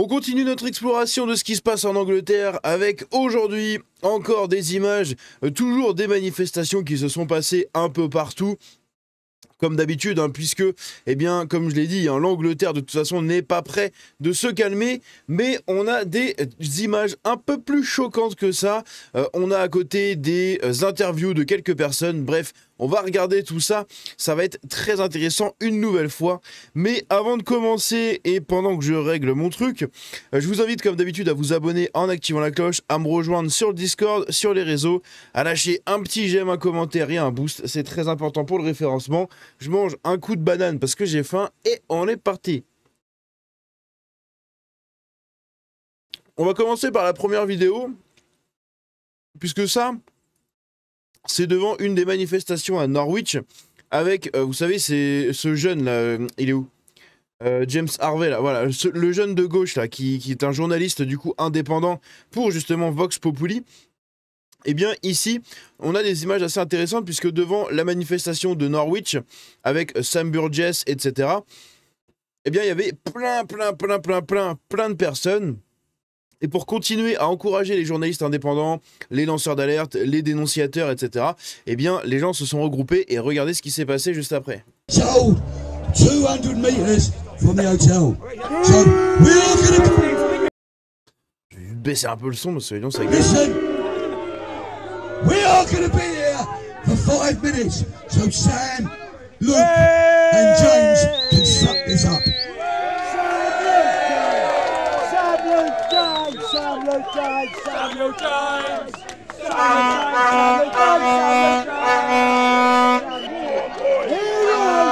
On continue notre exploration de ce qui se passe en Angleterre avec aujourd'hui encore des images, toujours des manifestations qui se sont passées un peu partout. Comme d'habitude, puisque, eh bien, comme je l'ai dit, l'Angleterre de toute façon n'est pas prêt de se calmer, mais on a des images un peu plus choquantes que ça. On a à côté des interviews de quelques personnes, bref, on va regarder tout ça, ça va être très intéressant une nouvelle fois. Mais avant de commencer et pendant que je règle mon truc, je vous invite comme d'habitude à vous abonner en activant la cloche, à me rejoindre sur le Discord, sur les réseaux, à lâcher un petit j'aime, un commentaire et un boost, c'est très important pour le référencement. Je mange un coup de banane parce que j'ai faim et on est parti. On va commencer par la première vidéo, puisque ça, c'est devant une des manifestations à Norwich, avec, vous savez, c'est ce jeune là, il est où James Harvey là, voilà, le jeune de gauche là, qui est un journaliste du coup indépendant pour justement Vox Populi. Eh bien ici, on a des images assez intéressantes puisque devant la manifestation de Norwich, avec Sam Burgess, etc., eh bien il y avait plein de personnes. Et pour continuer à encourager les journalistes indépendants, les lanceurs d'alerte, les dénonciateurs, etc., eh bien les gens se sont regroupés et regardez ce qui s'est passé juste après. So, 200 meters from the hotel. So, we're all gonna... Je vais baisser un peu le son parce que sinon ça gueule. Listen! We are going to be here for 5 minutes, so Sam, Luke, and James can suck this up.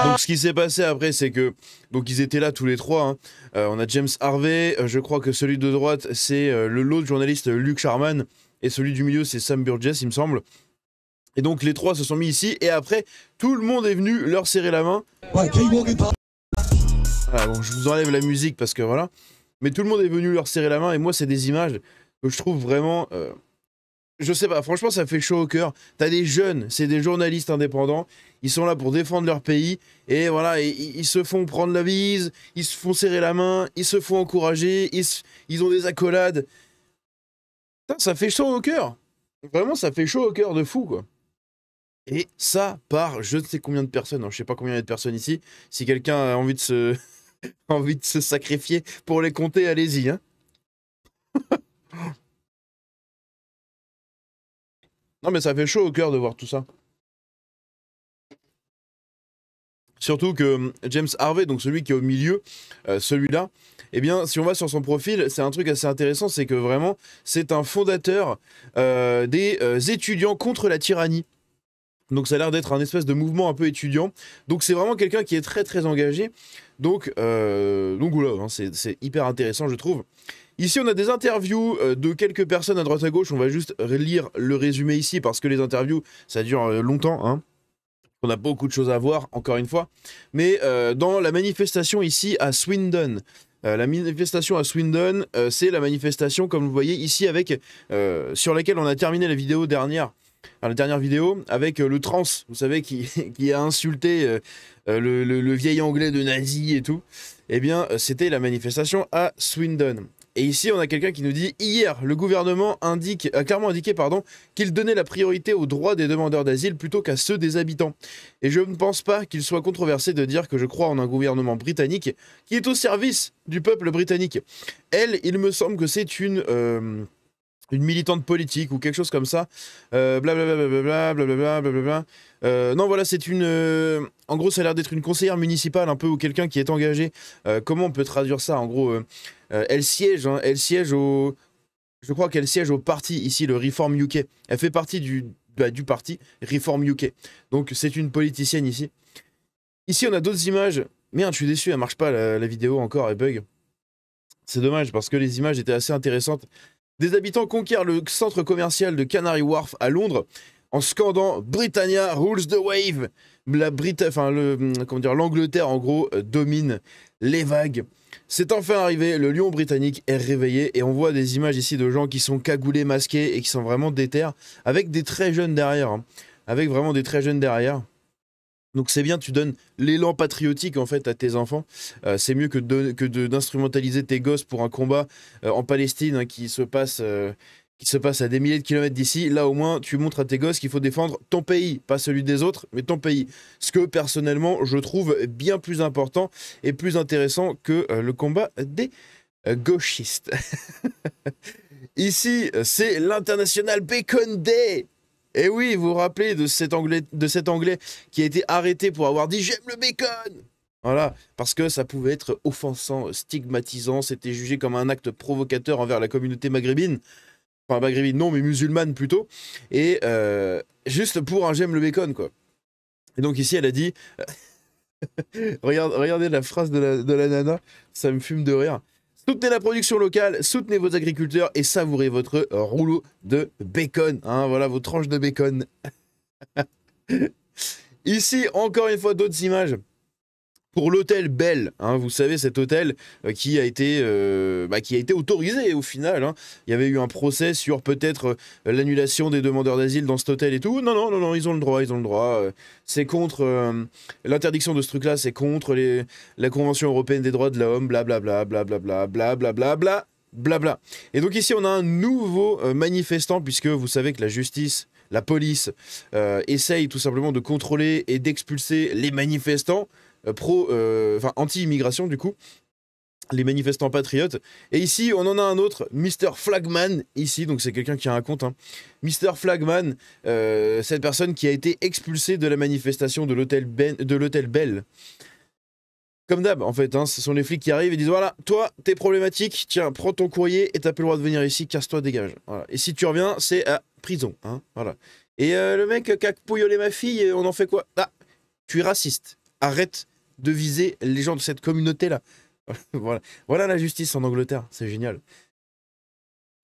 Donc ce qui s'est passé après, c'est que donc ils étaient là tous les trois. On a James Harvey, je crois que celui de droite c'est l'autre journaliste Luke Sharman. Et celui du milieu, c'est Sam Burgess, il me semble. Et donc, les trois se sont mis ici. Et après, tout le monde est venu leur serrer la main. Right, keep walking past. Voilà, bon, je vous enlève la musique parce que voilà. Mais tout le monde est venu leur serrer la main. Et moi, c'est des images que je trouve vraiment... je sais pas, franchement, ça fait chaud au cœur. T'as des jeunes, c'est des journalistes indépendants. Ils sont là pour défendre leur pays. Et voilà, ils se font prendre la bise. Ils se font serrer la main. Ils se font encourager. Ils ont des accolades. Putain, ça fait chaud au cœur. Vraiment, ça fait chaud au cœur de fou, quoi. Et ça par je ne sais combien de personnes. Je ne sais pas combien il y a de personnes ici. Si quelqu'un a envie de se... envie de se sacrifier pour les compter, allez-y. Non, mais ça fait chaud au cœur de voir tout ça. Surtout que James Harvey, donc celui qui est au milieu, celui-là, eh bien, si on va sur son profil, c'est un truc assez intéressant, c'est que vraiment, c'est un fondateur des étudiants contre la tyrannie. Donc ça a l'air d'être un espèce de mouvement un peu étudiant. Donc c'est vraiment quelqu'un qui est très engagé. Donc voilà, c'est hyper intéressant, je trouve. Ici, on a des interviews de quelques personnes à droite à gauche. On va juste lire le résumé ici, parce que les interviews, ça dure longtemps, On a beaucoup de choses à voir, encore une fois. Mais dans la manifestation ici à Swindon, la manifestation à Swindon, c'est la manifestation, comme vous voyez ici, avec sur laquelle on a terminé la vidéo dernière. La dernière vidéo, avec le trans, vous savez, qui a insulté le vieil anglais de nazi et tout. Eh bien, c'était la manifestation à Swindon. Et ici, on a quelqu'un qui nous dit « Hier, le gouvernement a clairement indiqué qu'il donnait la priorité aux droits des demandeurs d'asile plutôt qu'à ceux des habitants. Et je ne pense pas qu'il soit controversé de dire que je crois en un gouvernement britannique qui est au service du peuple britannique. Elle, il me semble que c'est une militante politique ou quelque chose comme ça. Blablabla. Non, voilà, c'est une... en gros, ça a l'air d'être une conseillère municipale un peu ou quelqu'un qui est engagé. Comment on peut traduire ça? En gros, elle siège au... Je crois qu'elle siège au parti, ici, le Reform UK. Elle fait partie du parti Reform UK. Donc, c'est une politicienne ici. Ici, on a d'autres images. Merde, je suis déçu, elle marche pas, la vidéo encore, elle bug. C'est dommage, parce que les images étaient assez intéressantes. Des habitants conquièrent le centre commercial de Canary Wharf à Londres en scandant Britannia rules the wave. L'Angleterre, en gros, domine les vagues. C'est enfin arrivé, le lion britannique est réveillé et on voit des images ici de gens qui sont cagoulés, masqués et qui sont vraiment déter, avec des très jeunes derrière. Avec vraiment des très jeunes derrière. Donc c'est bien, tu donnes l'élan patriotique en fait à tes enfants. C'est mieux que d'instrumentaliser tes gosses pour un combat en Palestine hein, qui se passe à des milliers de kilomètres d'ici. Là au moins tu montres à tes gosses qu'il faut défendre ton pays, pas celui des autres, mais ton pays. Ce que personnellement je trouve bien plus important et plus intéressant que le combat des gauchistes. Ici c'est l'International Bacon Day. Et oui, vous vous rappelez de cet Anglais qui a été arrêté pour avoir dit « J'aime le bacon !» Voilà, parce que ça pouvait être offensant, stigmatisant, c'était jugé comme un acte provocateur envers la communauté maghrébine. Enfin, maghrébine non, mais musulmane plutôt. Et juste pour un « J'aime le bacon », quoi. Et donc ici, elle a dit... Regardez la phrase de la nana, ça me fume de rire. Soutenez la production locale, soutenez vos agriculteurs et savourez votre rouleau de bacon. Hein, voilà vos tranches de bacon. Ici, encore une fois, d'autres images. Pour l'hôtel Bell, hein, vous savez, cet hôtel qui a été autorisé au final. Hein. Il y avait eu un procès sur peut-être l'annulation des demandeurs d'asile dans cet hôtel et tout. Non, ils ont le droit. C'est contre l'interdiction de ce truc-là, c'est contre la Convention européenne des droits de l'homme, blablabla, blablabla, blablabla, blabla. Et donc ici, on a un nouveau manifestant, puisque vous savez que la justice, la police, essaye tout simplement de contrôler et d'expulser les manifestants, anti-immigration du coup, les manifestants patriotes. Et ici, on en a un autre, Mr. Flagman, ici, donc c'est quelqu'un qui a un compte. Hein. Mr. Flagman, cette personne qui a été expulsée de la manifestation de l'hôtel Bell. Comme d'hab, en fait, hein, ce sont les flics qui arrivent et disent « Voilà, toi, t'es problématique, tiens, prends ton courrier et t'as plus le droit de venir ici, casse-toi, dégage. Voilà. Et si tu reviens, c'est à prison. Hein, voilà. Et le mec qui a pouillolé ma fille, on en fait quoi? Ah, tu es raciste. Arrête de viser les gens de cette communauté-là. » Voilà la justice en Angleterre, c'est génial.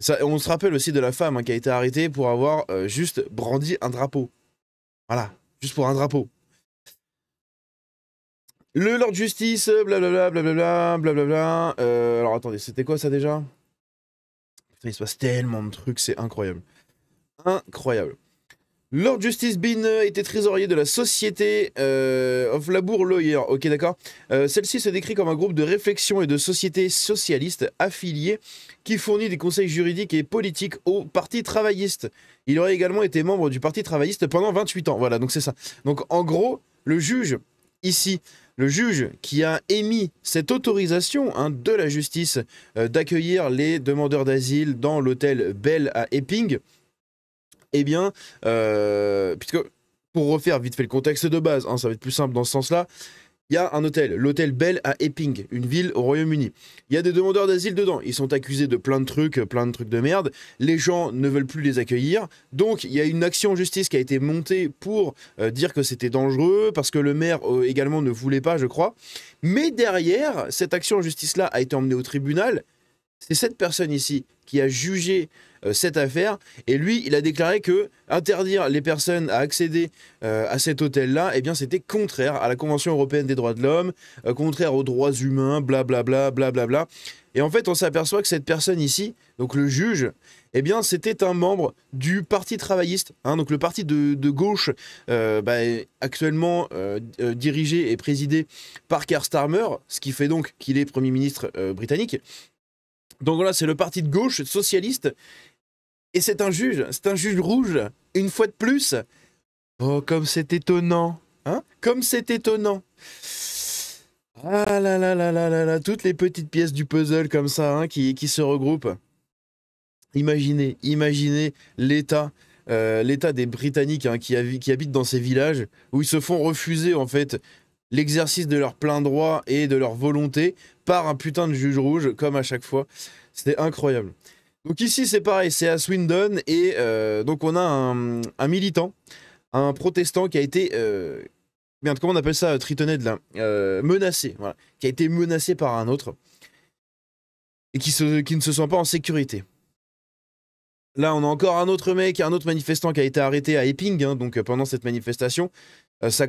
Ça, on se rappelle aussi de la femme hein, qui a été arrêtée pour avoir juste brandi un drapeau. Voilà, juste pour un drapeau. Le Lord Justice, blablabla, blablabla, blablabla. Alors attendez, c'était quoi ça déjà? Putain, il se passe tellement de trucs, c'est incroyable. Incroyable. Lord Justice Bean était trésorier de la Société of Labour Lawyer. Ok, d'accord. Celle-ci se décrit comme un groupe de réflexion et de société socialiste affilié qui fournit des conseils juridiques et politiques au Parti travailliste. Il aurait également été membre du Parti travailliste pendant 28 ans. Voilà, donc c'est ça. Donc en gros, le juge, ici, le juge qui a émis cette autorisation hein, de la justice d'accueillir les demandeurs d'asile dans l'hôtel Bell à Epping, eh bien, puisque pour refaire vite fait le contexte de base, hein, ça va être plus simple dans ce sens-là, il y a un hôtel, l'hôtel Bell à Epping, une ville au Royaume-Uni. Il y a des demandeurs d'asile dedans, ils sont accusés de plein de trucs de merde, les gens ne veulent plus les accueillir, donc il y a une action en justice qui a été montée pour dire que c'était dangereux, parce que le maire également ne voulait pas, je crois, mais derrière, cette action en justice-là a été emmenée au tribunal. C'est cette personne ici qui a jugé cette affaire et lui, il a déclaré que interdire les personnes à accéder à cet hôtel-là, eh bien, c'était contraire à la Convention européenne des droits de l'homme, contraire aux droits humains, blablabla, blablabla. Et en fait, on s'aperçoit que cette personne ici, donc le juge, eh bien, c'était un membre du Parti travailliste, hein, donc le parti de gauche, actuellement dirigé et présidé par Keir Starmer, ce qui fait donc qu'il est Premier ministre britannique. Donc voilà, c'est le parti de gauche socialiste. Et c'est un juge rouge, une fois de plus. Oh, comme c'est étonnant. Hein? Comme c'est étonnant. Ah là là là là là là, toutes les petites pièces du puzzle comme ça, hein, qui se regroupent. Imaginez l'état des Britanniques hein, qui habitent dans ces villages, où ils se font refuser, en fait, l'exercice de leur plein droit et de leur volonté par un putain de juge rouge, comme à chaque fois. C'était incroyable. Donc ici, c'est pareil, c'est à Swindon, et donc on a un militant, un protestant qui a été... merde, comment on appelle ça, Tritonhead, là menacé, voilà. Qui a été menacé par un autre, et qui ne se sent pas en sécurité. Là, on a encore un autre mec, un autre manifestant qui a été arrêté à Epping, hein, donc pendant cette manifestation.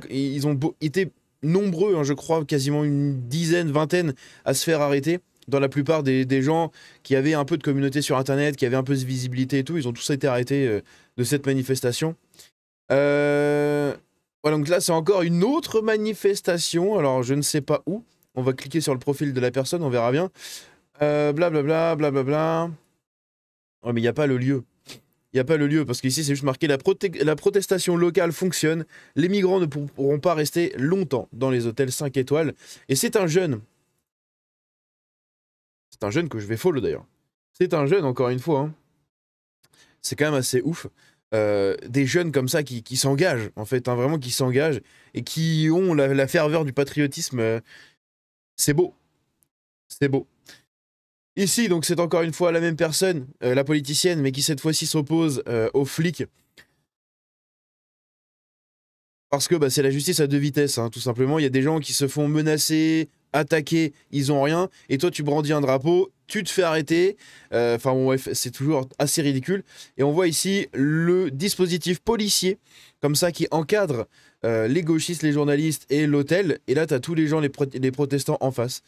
Ils ont été nombreux, hein, je crois, quasiment une dizaine, vingtaine à se faire arrêter. Dans la plupart des gens qui avaient un peu de communauté sur Internet, qui avaient un peu de visibilité et tout, ils ont tous été arrêtés de cette manifestation. Voilà, donc là, c'est encore une autre manifestation. Alors, je ne sais pas où. On va cliquer sur le profil de la personne, on verra bien. Blablabla, blablabla. Ouais, mais il n'y a pas le lieu. Il n'y a pas le lieu, parce qu'ici, c'est juste marqué la protestation locale fonctionne. Les migrants ne pourront pas rester longtemps dans les hôtels 5 étoiles. Et c'est un jeune. C'est un jeune que je vais follow d'ailleurs. C'est un jeune, encore une fois. Hein. C'est quand même assez ouf. Des jeunes comme ça qui s'engagent, en fait, hein, vraiment qui s'engagent et qui ont la ferveur du patriotisme. C'est beau. C'est beau. Ici, donc, c'est encore une fois la même personne, la politicienne, mais qui cette fois-ci s'oppose aux flics. Parce que bah, c'est la justice à deux vitesses, hein, tout simplement. Il y a des gens qui se font menacer, attaquer, ils ont rien. Et toi, tu brandis un drapeau, tu te fais arrêter. Enfin, bon, bref, c'est toujours assez ridicule. Et on voit ici le dispositif policier, comme ça, qui encadre les gauchistes, les journalistes et l'hôtel. Et là, tu as tous les gens, les protestants en face.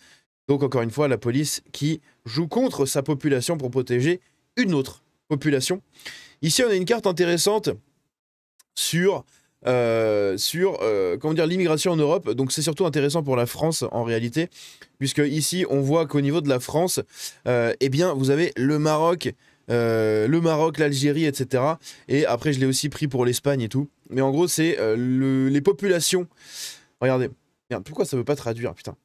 Donc, encore une fois, la police qui joue contre sa population pour protéger une autre population. Ici, on a une carte intéressante sur comment dire, l'immigration en Europe. Donc, c'est surtout intéressant pour la France, en réalité, puisque ici, on voit qu'au niveau de la France, eh bien, vous avez le Maroc, l'Algérie, etc. Et après, je l'ai aussi pris pour l'Espagne et tout. Mais en gros, c'est les populations. Regardez. Merde, pourquoi ça ne veut pas traduire, putain.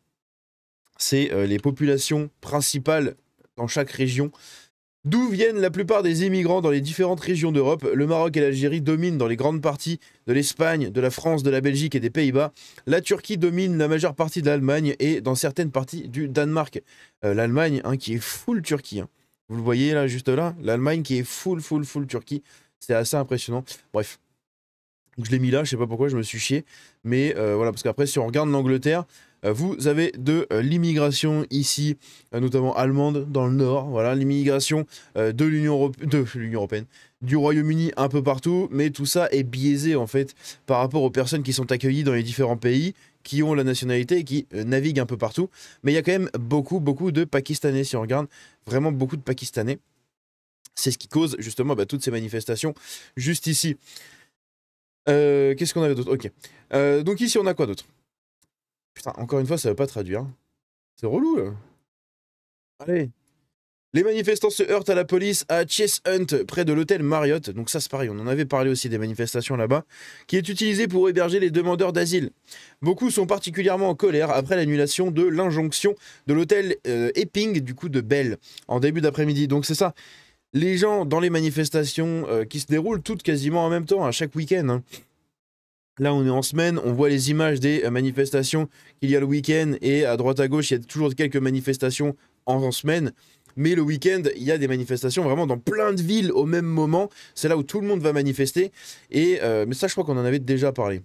C'est les populations principales dans chaque région. D'où viennent la plupart des immigrants dans les différentes régions d'Europe. Le Maroc et l'Algérie dominent dans les grandes parties de l'Espagne, de la France, de la Belgique et des Pays-Bas. La Turquie domine la majeure partie de l'Allemagne et dans certaines parties du Danemark. L'Allemagne, hein, qui est full Turquie. Hein. Vous le voyez là, juste là. L'Allemagne qui est full Turquie. C'est assez impressionnant. Bref. Donc, je l'ai mis là, je sais pas pourquoi, je me suis chié. Mais voilà, parce qu'après, si on regarde l'Angleterre, vous avez de l'immigration ici, notamment allemande dans le nord, voilà, l'immigration de l'Union Européenne, du Royaume-Uni un peu partout, mais tout ça est biaisé en fait par rapport aux personnes qui sont accueillies dans les différents pays, qui ont la nationalité et qui naviguent un peu partout. Mais il y a quand même beaucoup de Pakistanais, si on regarde, vraiment beaucoup de Pakistanais. C'est ce qui cause justement toutes ces manifestations juste ici. Qu'est-ce qu'on avait d'autre? Ok. Donc ici on a quoi d'autre? Putain, encore une fois, ça ne veut pas traduire. C'est relou, là. Allez. Les manifestants se heurtent à la police à Chase Hunt, près de l'hôtel Marriott. Donc ça, c'est pareil, on en avait parlé aussi des manifestations là-bas, qui est utilisé pour héberger les demandeurs d'asile. Beaucoup sont particulièrement en colère après l'annulation de l'injonction de l'hôtel Epping, du coup, de Bell, en début d'après-midi. Donc c'est ça. Les gens dans les manifestations qui se déroulent toutes quasiment en même temps, à chaque week-end, hein. Là, on est en semaine, on voit les images des manifestations qu'il y a le week-end et à droite à gauche, il y a toujours quelques manifestations en semaine. Mais le week-end, il y a des manifestations vraiment dans plein de villes au même moment. C'est là où tout le monde va manifester. Et, mais ça, je crois qu'on en avait déjà parlé.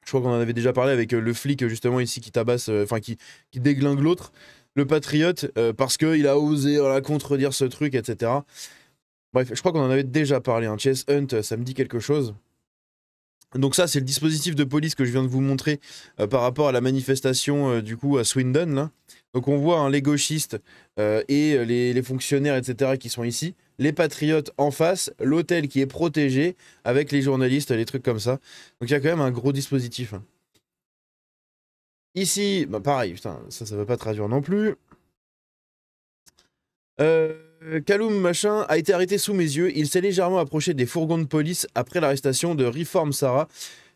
Je crois qu'on en avait déjà parlé avec le flic, justement, ici, qui tabasse, enfin, qui déglingue l'autre, le patriote, parce qu'il a osé contredire ce truc, etc. Bref, je crois qu'on en avait déjà parlé. Hein. Chase Hunt, ça me dit quelque chose. Donc ça, c'est le dispositif de police que je viens de vous montrer par rapport à la manifestation du coup à Swindon. Là. Donc on voit les gauchistes et les fonctionnaires, etc. qui sont ici. Les patriotes en face, l'hôtel qui est protégé avec les journalistes, les trucs comme ça. Donc il y a quand même un gros dispositif. Hein. Ici, bah pareil, putain, ça ne veut pas traduire non plus. Kaloum machin a été arrêté sous mes yeux. Il s'est légèrement approché des fourgons de police après l'arrestation de Reform Sarah.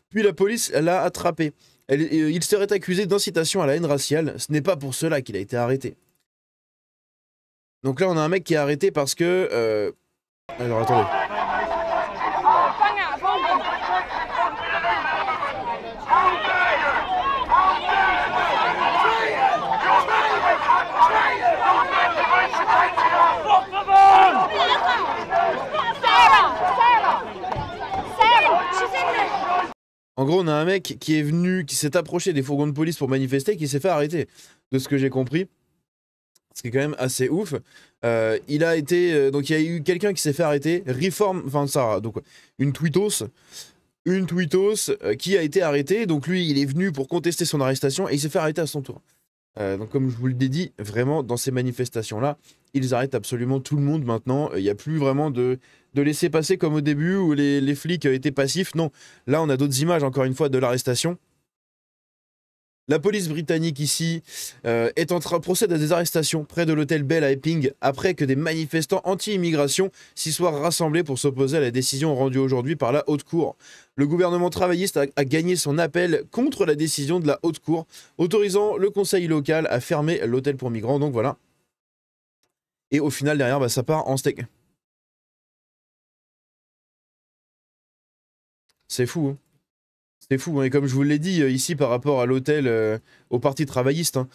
Puis la police l'a attrapé. Il serait accusé d'incitation à la haine raciale. Ce n'est pas pour cela qu'il a été arrêté. Donc là, on a un mec qui est arrêté parce que... Alors attendez. En gros, on a un mec qui est venu, qui s'est approché des fourgons de police pour manifester, qui s'est fait arrêter, de ce que j'ai compris. Ce qui est quand même assez ouf. Il a été, donc il y a eu quelqu'un qui s'est fait arrêter, Reform, enfin ça, donc une tweetos qui a été arrêtée. Donc lui, il est venu pour contester son arrestation et il s'est fait arrêter à son tour. Donc comme je vous l'ai dit, vraiment dans ces manifestations-là, ils arrêtent absolument tout le monde maintenant. Il n'y a plus vraiment de laisser passer comme au début où les flics étaient passifs. Non, là on a d'autres images encore une fois de l'arrestation. La police britannique ici procède à des arrestations près de l'hôtel Bell à Epping après que des manifestants anti-immigration s'y soient rassemblés pour s'opposer à la décision rendue aujourd'hui par la Haute Cour. Le gouvernement travailliste a gagné son appel contre la décision de la Haute Cour, autorisant le conseil local à fermer l'hôtel pour migrants. Donc voilà. Et au final, derrière, bah, ça part en steak. C'est fou, hein. C'est fou, hein. Et comme je vous l'ai dit ici par rapport à l'hôtel, au parti travailliste, hein,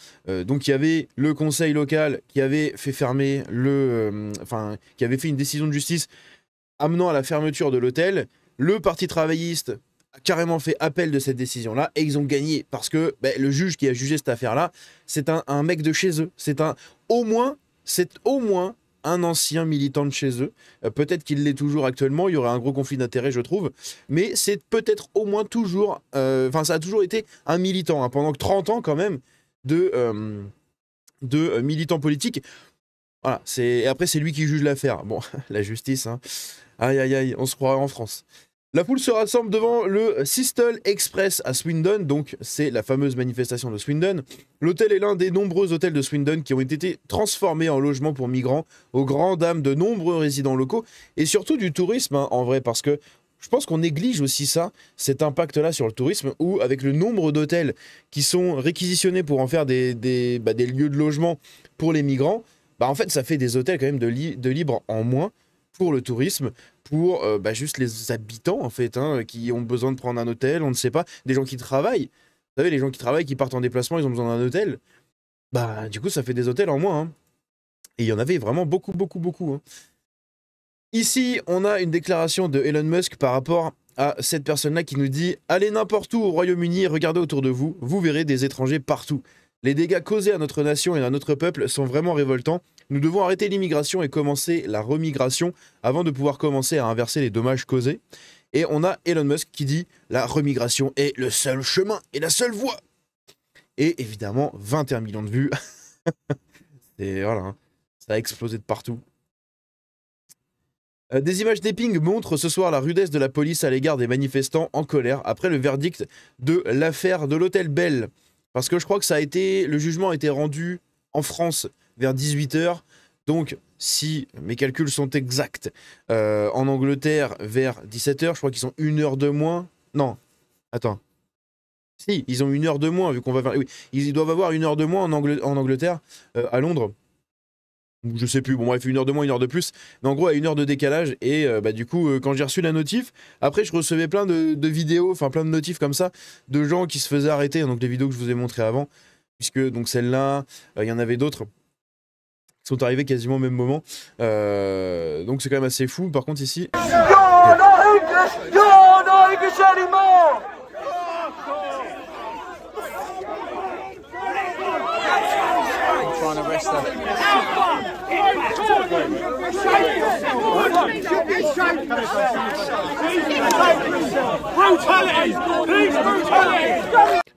donc il y avait le conseil local qui avait fait fermer qui avait fait une décision de justice amenant à la fermeture de l'hôtel. Le parti travailliste a carrément fait appel de cette décision-là et ils ont gagné parce que le juge qui a jugé cette affaire-là, c'est un mec de chez eux. C'est au moins un ancien militant de chez eux. Peut-être qu'il l'est toujours actuellement, il y aurait un gros conflit d'intérêts, je trouve. Mais c'est peut-être au moins toujours... ça a toujours été un militant, hein, pendant 30 ans quand même, de militant politique. Voilà, et après c'est lui qui juge l'affaire. Bon, la justice, hein. Aïe aïe aïe, on se croirait en France. La foule se rassemble devant le Sistel Express à Swindon, donc c'est la fameuse manifestation de Swindon. L'hôtel est l'un des nombreux hôtels de Swindon qui ont été transformés en logement pour migrants, aux grandes dames de nombreux résidents locaux, et surtout du tourisme, hein, en vrai, parce que je pense qu'on néglige aussi ça, cet impact-là sur le tourisme, où avec le nombre d'hôtels qui sont réquisitionnés pour en faire des lieux de logement pour les migrants, en fait ça fait des hôtels quand même de libre en moins pour le tourisme, pour juste les habitants en fait, hein, qui ont besoin de prendre un hôtel, on ne sait pas, des gens qui travaillent. Vous savez, les gens qui travaillent, qui partent en déplacement, ils ont besoin d'un hôtel. Du coup, ça fait des hôtels en moins, hein. Et il y en avait vraiment beaucoup, beaucoup, beaucoup, hein. Ici, on a une déclaration de Elon Musk par rapport à cette personne-là qui nous dit « Allez n'importe où au Royaume-Uni, regardez autour de vous, vous verrez des étrangers partout. Les dégâts causés à notre nation et à notre peuple sont vraiment révoltants. Nous devons arrêter l'immigration et commencer la remigration avant de pouvoir commencer à inverser les dommages causés. » Et on a Elon Musk qui dit « La remigration est le seul chemin et la seule voie. » Et évidemment, 21 millions de vues. Et voilà, hein, ça a explosé de partout. Des images d'Epping montrent ce soir la rudesse de la police à l'égard des manifestants en colère après le verdict de l'affaire de l'hôtel Bell. Parce que je crois que le jugement a été rendu en France vers 18 h. Donc, si mes calculs sont exacts, en Angleterre vers 17 h, je crois qu'ils sont 1 heure de moins. Non, attends. Si, ils ont 1 heure de moins, vu qu'on va... Oui, ils doivent avoir 1 heure de moins en Angleterre, à Londres. Je sais plus, bon bref, 1 heure de moins, 1 heure de plus. Mais en gros, à 1 heure de décalage. Et du coup, quand j'ai reçu la notif, après, je recevais plein de vidéos, enfin plein de notifs comme ça, de gens qui se faisaient arrêter. Donc les vidéos que je vous ai montrées avant. Puisque donc celle-là, il y en avait d'autres qui sont arrivées quasiment au même moment. Donc c'est quand même assez fou. Par contre, ici... You're not English anymore! Trying to arrest them.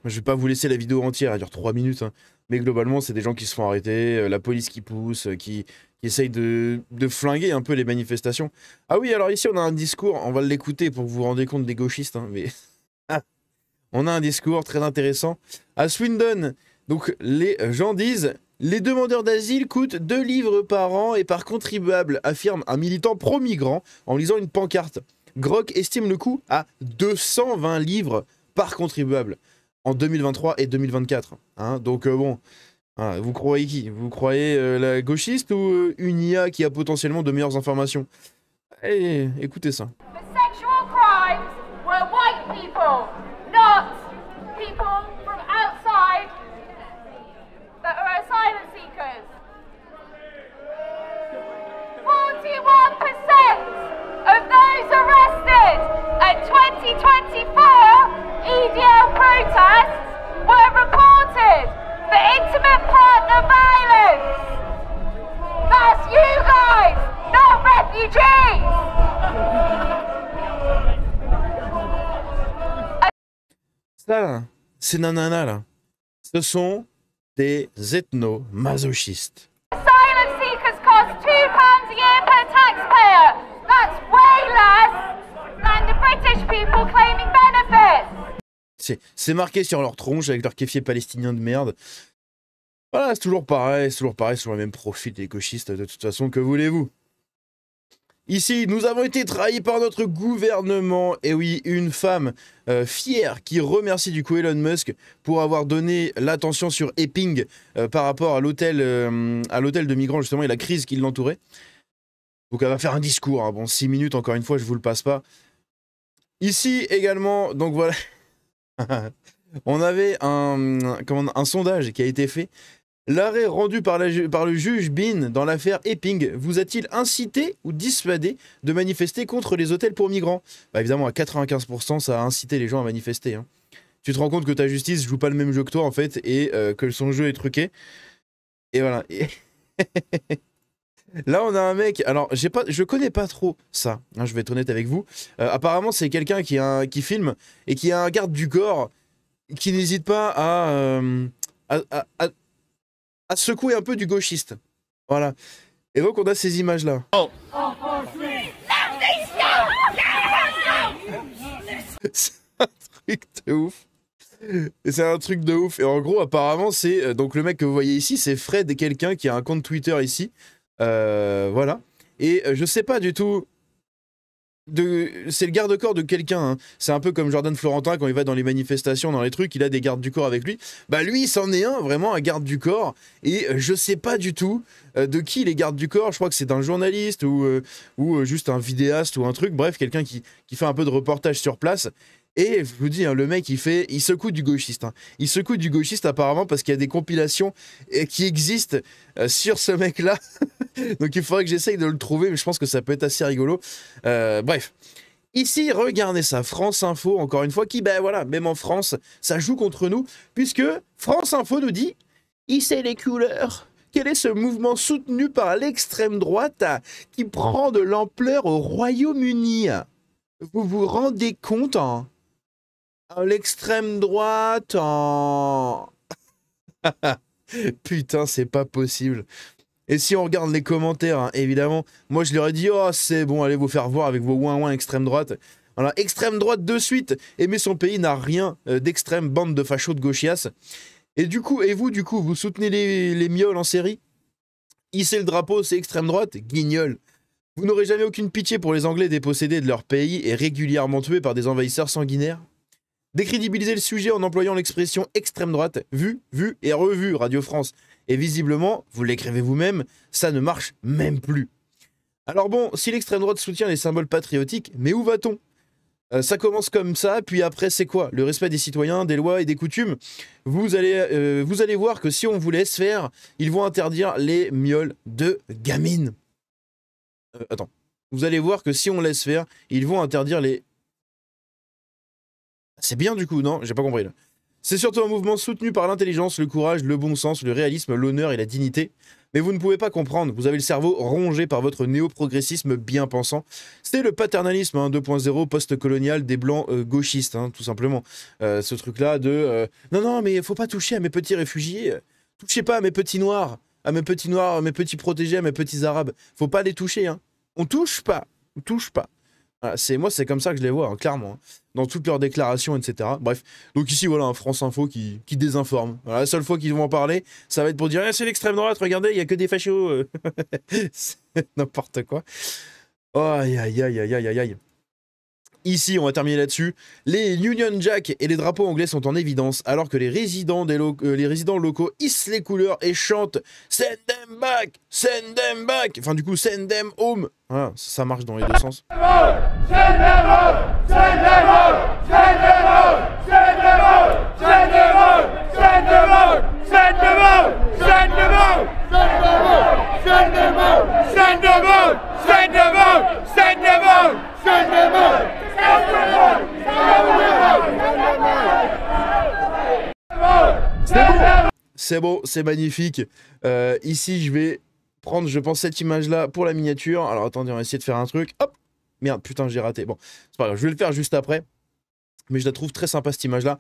Je vais pas vous laisser la vidéo entière, elle dure 3 minutes, hein. Mais globalement, c'est des gens qui se font arrêter, la police qui pousse, qui essaye de flinguer un peu les manifestations. Ah oui, alors ici, on a un discours, on va l'écouter pour que vous vous rendiez compte des gauchistes, hein, mais... on a un discours très intéressant. À Swindon, donc les gens disent... Les demandeurs d'asile coûtent 2 livres par an et par contribuable, affirme un militant pro-migrant en lisant une pancarte. Grok estime le coût à 220 livres par contribuable en 2023 et 2024. Hein, donc bon, voilà, vous croyez qui? Vous croyez la gauchiste ou une IA qui a potentiellement de meilleures informations? Allez, écoutez ça. The sexual crimes were white people, not people from outside that are asylum seekers. 41% of those arrested at 2024 EDL protests were reported for intimate partner violence. That's you guys, not refugees. Ça, ces nananas là, ce sont des ethno-masochistes. Asylum seekers cost £2 a year per taxpayer. That's way less than the British people claiming benefits. C'est marqué sur leur tronche avec leur kéfier palestinien de merde. Voilà, c'est toujours pareil, c'est toujours le même profil des gauchistes, de toute façon, que voulez-vous? Ici, nous avons été trahis par notre gouvernement. Et oui, une femme fière qui remercie du coup Elon Musk pour avoir donné l'attention sur Epping par rapport à l'hôtel de migrants justement et la crise qui l'entourait. Donc elle va faire un discours, hein. Bon, 6 minutes, encore une fois, je vous le passe pas. Ici également, donc voilà, on avait un sondage qui a été fait. L'arrêt rendu par le juge Bean dans l'affaire Epping vous a-t-il incité ou dissuadé de manifester contre les hôtels pour migrants? Bah évidemment, à 95%, ça a incité les gens à manifester. Hein. Tu te rends compte que ta justice joue pas le même jeu que toi, en fait, et que son jeu est truqué. Et voilà. Là, on a un mec... Alors, je connais pas trop ça, hein, je vais être honnête avec vous. Apparemment, c'est quelqu'un qui filme et qui a un garde du corps qui n'hésite pas à secouer un peu du gauchiste. Voilà. Et donc, on a ces images-là. Oh. C'est un truc de ouf. C'est un truc de ouf. Et en gros, apparemment, c'est... Donc, le mec que vous voyez ici, c'est Fred, quelqu'un qui a un compte Twitter ici. Voilà. Et je sais pas du tout... C'est le garde-corps de quelqu'un, hein. C'est un peu comme Jordan Florentin quand il va dans les manifestations, dans les trucs, il a des gardes du corps avec lui. Bah lui, c'en est un, vraiment un garde du corps. Et je sais pas du tout de qui les gardes du corps. Je crois que c'est un journaliste ou juste un vidéaste ou un truc. Bref, quelqu'un qui fait un peu de reportage sur place. Et je vous dis, hein, le mec, il secoue du gauchiste. Hein. Il secoue du gauchiste apparemment parce qu'il y a des compilations qui existent sur ce mec-là. Donc il faudrait que j'essaye de le trouver, mais je pense que ça peut être assez rigolo. Bref. Ici, regardez ça, France Info, encore une fois, qui, ben voilà, même en France, ça joue contre nous, puisque France Info nous dit « Hissez les couleurs ». Quel est ce mouvement soutenu par l'extrême droite qui prend de l'ampleur au Royaume-Uni? Vous vous rendez compte, hein? L'extrême droite en... Putain, c'est pas possible. Et si on regarde les commentaires, hein, évidemment, moi je leur ai dit, oh c'est bon, allez vous faire voir avec vos ouin-ouin extrême droite. Voilà, extrême droite de suite. Aimer son pays n'a rien d'extrême, bande de fachos de gauchias. Et du coup, vous soutenez les mioles en série? Hisser le drapeau, c'est extrême droite? Guignol. Vous n'aurez jamais aucune pitié pour les Anglais dépossédés de leur pays et régulièrement tués par des envahisseurs sanguinaires? Décrédibiliser le sujet en employant l'expression extrême droite, vu et revu, Radio France. Et visiblement, vous l'écrivez vous-même, ça ne marche même plus. Alors bon, si l'extrême droite soutient les symboles patriotiques, mais où va-t-on? Ça commence comme ça, puis après c'est quoi? Le respect des citoyens, des lois et des coutumes. Vous allez voir que si on vous laisse faire, ils vont interdire les mioles de gamines. Attends. Vous allez voir que si on laisse faire, ils vont interdire les... C'est bien du coup, non? J'ai pas compris là. C'est surtout un mouvement soutenu par l'intelligence, le courage, le bon sens, le réalisme, l'honneur et la dignité. Mais vous ne pouvez pas comprendre, vous avez le cerveau rongé par votre néo-progressisme bien pensant. C'est le paternalisme 2.0 post-colonial des blancs gauchistes, hein, tout simplement. Ce truc-là de non, mais il faut pas toucher à mes petits réfugiés, touchez pas à mes petits noirs, à mes petits protégés, à mes petits arabes. Faut pas les toucher, hein. On touche pas. Voilà, moi, c'est comme ça que je les vois, hein, clairement. Hein, dans toutes leurs déclarations, etc. Bref. Donc ici, voilà, un France Info qui désinforme. Voilà, la seule fois qu'ils vont en parler, ça va être pour dire c'est l'extrême droite, regardez, il n'y a que des fachos. C'est n'importe quoi. Aïe, aïe, aïe, aïe, aïe, aïe. Ici, on va terminer là-dessus. Les Union Jack et les drapeaux anglais sont en évidence, alors que les résidents locaux hissent les couleurs et chantent « Send them back! Send them back !» Enfin, du coup, « Send them home !» Voilà, ça marche dans les deux sens. Send them home! Send them home! Send them home! Send them home! Send them home! Send them home! Send them home! Send them home! Send them home! Send them home! Send them home! Send them home! Send them home! C'est bon, c'est magnifique. Ici, je vais prendre, je pense, cette image-là pour la miniature. Alors, attendez, on va essayer de faire un truc. Hop! Merde, putain, j'ai raté. Bon, c'est pas grave, je vais le faire juste après. Mais je la trouve très sympa, cette image-là.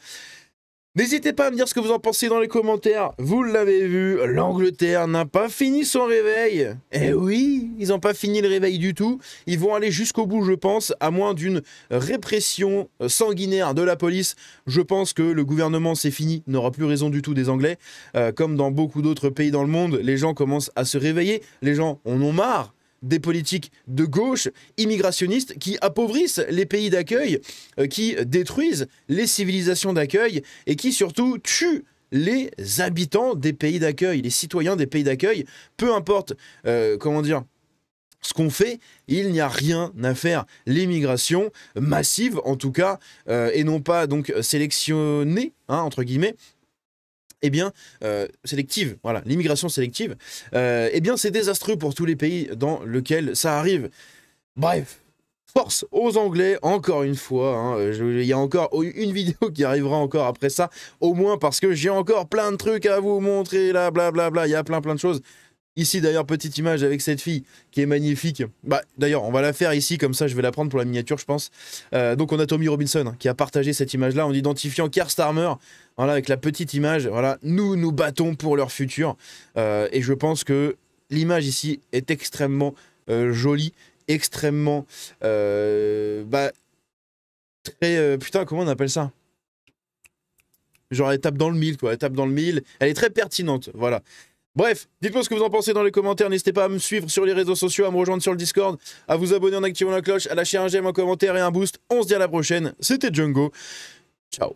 N'hésitez pas à me dire ce que vous en pensez dans les commentaires. Vous l'avez vu, l'Angleterre n'a pas fini son réveil. Eh oui, ils n'ont pas fini le réveil du tout. Ils vont aller jusqu'au bout, je pense, à moins d'une répression sanguinaire de la police. Je pense que le gouvernement, c'est fini, n'aura plus raison du tout des Anglais. Comme dans beaucoup d'autres pays dans le monde, les gens commencent à se réveiller. Les gens en ont marre des politiques de gauche immigrationnistes qui appauvrissent les pays d'accueil, qui détruisent les civilisations d'accueil et qui surtout tuent les habitants des pays d'accueil, les citoyens des pays d'accueil. Peu importe, comment dire, ce qu'on fait, il n'y a rien à faire. L'immigration massive, en tout cas, et non pas donc sélectionnée, hein, entre guillemets, eh bien, sélective, voilà, l'immigration sélective, eh bien, c'est désastreux pour tous les pays dans lesquels ça arrive. Bref, force aux Anglais, encore une fois, hein, il y a encore une vidéo qui arrivera encore après ça, au moins parce que j'ai encore plein de trucs à vous montrer, là, blablabla, il y a plein de choses. Ici, d'ailleurs, petite image avec cette fille qui est magnifique. Bah, d'ailleurs, on va la faire ici, comme ça, je vais la prendre pour la miniature, je pense. Donc, on a Tommy Robinson hein, qui a partagé cette image-là en identifiant Keir Starmer. Voilà, avec la petite image. Voilà, nous battons pour leur futur. Et je pense que l'image ici est extrêmement jolie, extrêmement... bah, très... putain, comment on appelle ça? Genre, elle tape dans le mille, quoi. Elle tape dans le mille. Elle est très pertinente, voilà. Bref, dites-moi ce que vous en pensez dans les commentaires, n'hésitez pas à me suivre sur les réseaux sociaux, à me rejoindre sur le Discord, à vous abonner en activant la cloche, à lâcher un j'aime, un commentaire et un boost. On se dit à la prochaine, c'était Django, ciao.